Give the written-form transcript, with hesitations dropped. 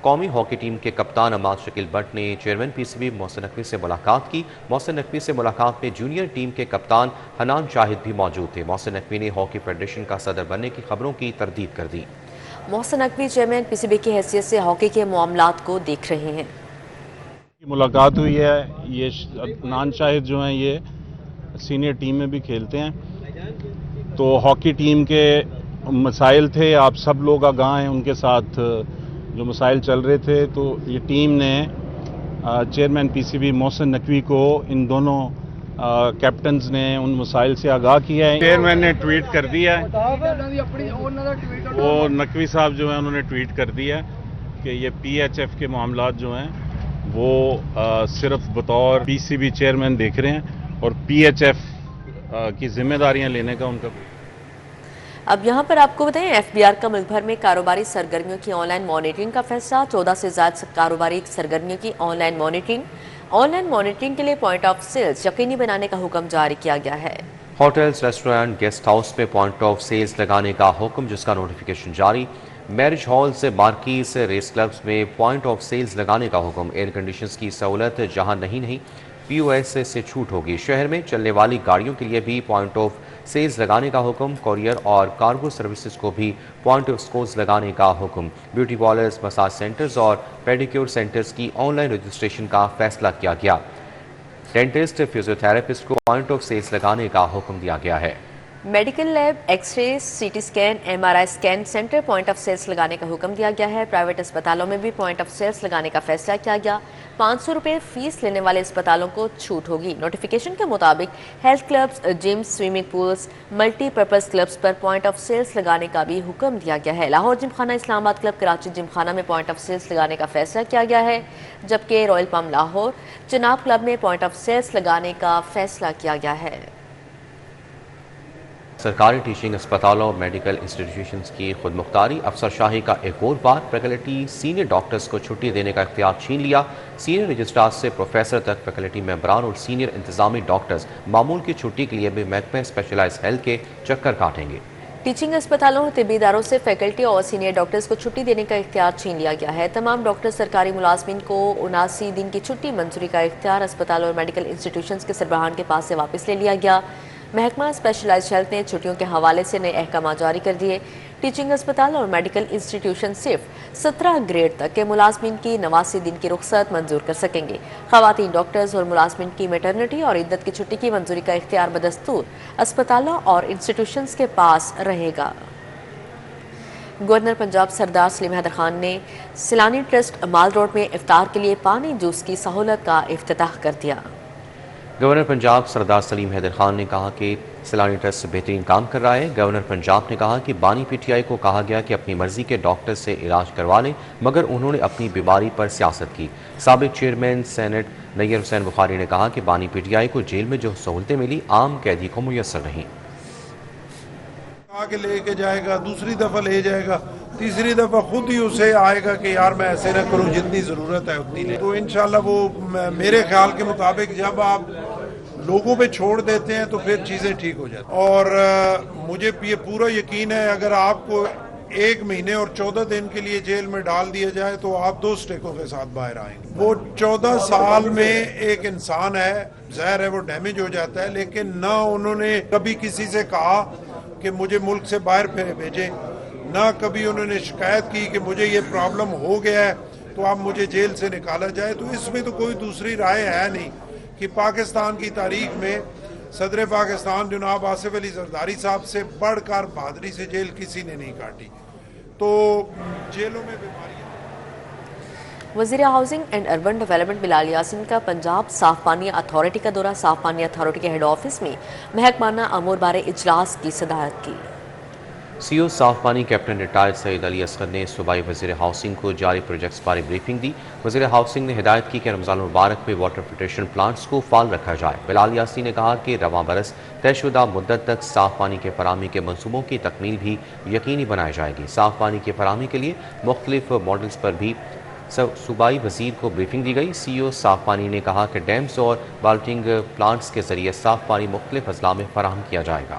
قومی hockey team کے کپتان عماد شکیل بٹ نے chairman P C be Mohsin Naqvi سے ملاقات کی۔ محسن نقوی سے ملاقات میں جونیئر ٹیم کے کپتان حنان شاہد بھی موجود تھے۔ محسن نقوی نے ہاکی فیڈریشن کا صدر بننے کی خبروں کی تردید کر دی۔ Mohsin Naqvi chairman P C B کی حیثیت سے ہاکی کے معاملات کو دیکھ رہے ہیں۔ ملاقات ہوئی ہے، یہ حنان شاہد جو ہیں یہ سینئر ٹیم میں بھی کھیلتے ہیں، تو ہاکی ٹیم کے مسائل تھے، آپ سب لوگ آگاہ ہیں ان کے ساتھ جو مسائل چل رہے تھے، تو یہ ٹیم نے chairman P C be Mohsin Naqvi کو ان دونوں کیپٹنز نے ان مسائل سے آگاہ کیا ہے۔ چیئرمین نے ٹویٹ کر دیا ہے، وہ نقوی صاحب جو ہیں انہوں نے ٹویٹ کر دیا ہے کہ یہ پی ایچ ایف کے معاملات جو ہیں وہ صرف بطور پی سی بی چیئرمین دیکھ رہے ہیں اور پی ایچ ایف کی ذمہ داریاں لینے کا ان کا۔ اب یہاں پر آپ کو بتائیں، ایف بی آر کا ملک بھر میں کاروباری سرگرمیوں کی آن لائن مانیٹرنگ کا فیصلہ۔ 14 سے زائد کاروباری سرگرمیوں کی آن لائن مانیٹرنگ کے لیے پوائنٹ آف سیلز یقینی بنانے کا حکم جاری کیا گیا ہے۔ ہوٹلز، ریسٹورینٹ، گیسٹ ہاؤس میں پوائنٹ آف سیلز لگانے کا حکم، جس کا نوٹیفیکیشن جاری۔ میرج ہالز، مارکیز، ریس کلبز میں پوائنٹ آف سیلز لگانے کا حکم۔ ایئر کنڈیشنز کی سہولت جہاں نہیں پی او ایس سے چھوٹ ہوگی۔ شہر میں چلنے والی گاڑیوں کے لیے بھی پوائنٹ آف سیلز لگانے کا حکم۔ کوریئر اور کارگو سروسز کو بھی پوائنٹ آف سیلز لگانے کا حکم۔ بیوٹی پارلرز، مساج سینٹرز اور پیڈیکیور سینٹرز کی آن لائن رجسٹریشن کا فیصلہ کیا گیا۔ ڈینٹسٹ، فزیوتھراپسٹ کو پوائنٹ آف سیلز لگانے کا حکم دیا گیا ہے۔ Medical lab, X ray, C T scan, M R I scan centre point of sales لگانے کا حکم دیا گیا ہے۔ پرائیویٹ اسپتالوں میں بھی پوائنٹ آف سیلز لگانے کا فیصلہ کیا گیا۔ 500 روپے فیس لینے والے اسپتالوں کو چھوٹ ہوگی۔ نوٹیفیکیشن کے مطابق health clubs, gyms, swimming pools, multi purpose clubs پر پوائنٹ آف سیلز لگانے کا بھی حکم دیا گیا ہے۔ لاہور جم خانہ، اسلام آباد کلب، کراچی جم خانہ میں پوائنٹ آف سیلز لگانے کا فیصلہ کیا گیا ہے، جبکہ Royal palm Lahore, Chenab club میں پوائنٹ آف سیلز لگانے کا فیصلہ کیا گیا ہے۔ سرکاری ٹیچنگ اسپتالوں اور میڈیکل انسٹیٹیوشنز کی خود مختاری افسر شاہی کا ایک اور بار۔ فیکلٹی سینئر ڈاکٹرز کو چھٹی دینے کا اختیار چھین لیا۔ سینئر رجسٹرار سے پروفیسر تک فیکلٹی ممبران اور سینئر انتظامی ڈاکٹرز معمول کی چھٹی کے لیے بھی محکمہ اسپیشلائز ہیلتھ کے چکر کاٹیں گے۔ ٹیچنگ اسپتالوں اور طبی اداروں سے فیکلٹی اور سینئر ڈاکٹرز کو چھٹی دینے کا اختیار چھین لیا گیا ہے۔ تمام ڈاکٹر سرکاری ملازمین کو 79 دن کی چھٹی منظوری کا اختیار اسپتالوں اور میڈیکل انسٹیٹیوشنز کے سربراہان کے پاس سے واپس لے لیا گیا۔ محکمہ اسپیشلائز ہیلتھ نے چھٹیوں کے حوالے سے نئے احکامات جاری کر دیے۔ ٹیچنگ اسپتال اور میڈیکل انسٹیٹیوشن صرف 17 گریڈ تک کے ملازمین کی 89 دن کی رخصت منظور کر سکیں گے۔ خواتین ڈاکٹرز اور ملازمین کی میٹرنٹی اور عدت کی چھٹی کی منظوری کا اختیار بدستور اسپتالوں اور انسٹیٹیوشنز کے پاس رہے گا۔ گورنر پنجاب سردار سلیم حیدر خان نے سیلانی ٹرسٹ مال روڈ میں افطار کے لیے پانی جوس کی سہولت کا افتتاح کر دیا۔ گورنر پنجاب سردار سلیم حیدر خان نے کہا کہ سیلانی ٹرسٹ بہترین کام کر رہا ہے۔ گورنر پنجاب نے کہا کہ بانی پی ٹی آئی کو کہا گیا کہ اپنی مرضی کے ڈاکٹر سے علاج کروا لیں، مگر انہوں نے اپنی بیماری پر سیاست کی۔ سابق چیئرمین سینٹ نیر حسین بخاری نے کہا کہ بانی پی ٹی آئی کو جیل میں جو سہولتیں ملی عام قیدی کو میسر نہیں۔ آگے لے کے جائے گا، دوسری دفعہ لے جائے گا، تیسری دفعہ خود ہی اسے آئے گا کہ یار میں ایسے نہ کروں، جتنی ضرورت ہے اتنی لے۔ تو انشاءاللہ وہ میرے خیال کے مطابق جب آپ لوگوں پہ چھوڑ دیتے ہیں تو پھر چیزیں ٹھیک ہو جاتی ہیں۔ اور مجھے یہ پورا یقین ہے اگر آپ کو 1 مہینے اور 14 دن کے لیے جیل میں ڈال دیا جائے تو آپ 2 سٹیکوں کے ساتھ باہر آئیں گے۔ وہ 14 سال میں ایک انسان ہے، ظاہر ہے وہ ڈیمیج ہو جاتا ہے، لیکن نہ انہوں نے کبھی کسی سے کہا کہ مجھے ملک سے باہر بھیجیں، نہ کبھی انہوں نے شکایت کی کہ مجھے یہ پرابلم ہو گیا ہے تو اب مجھے جیل سے نکالا جائے۔ تو اس میں تو کوئی دوسری رائے ہے نہیں کہ پاکستان کی تاریخ میں صدر پاکستان جناب آصف علی زرداری صاحب سے بڑھ کر بہادری سے جیل کسی نے نہیں کاٹی۔ تو جیلوں میں بیماریاں۔ وزیر ہاؤسنگ اینڈ اربن ڈیولپمنٹ بلال یاسین کا پنجاب صاف پانی اتھارٹی کا دورہ۔ صاف پانی اتھارٹی کے ہیڈ آفس میں محکمانہ امور بارے اجلاس کی صدارت کی۔ سی او صاف پانی کیپٹن ریٹائرڈ سید علی اصغر نے صوبائی وزیر ہاؤسنگ کو جاری پروجیکٹس بارے بریفنگ دی۔ وزیر ہاؤسنگ نے ہدایت کی کہ رمضان المبارک میں واٹر فلٹریشن پلانٹس کو فعال رکھا جائے۔ بلال یاسین نے کہا کہ رواں برس طے شدہ مدت تک صاف پانی کے فراہمی کے منصوبوں کی تکمیل بھی یقینی بنائی جائے گی۔ صاف پانی کی فراہمی کے لیے مختلف ماڈلز پر بھی صوبائی وزیر کو بریفنگ دی گئی۔ سی او صاف پانی نے کہا کہ ڈیمز اور بالٹنگ پلانٹس کے ذریعے صاف پانی مختلف اضلاع میں فراہم کیا جائے گا۔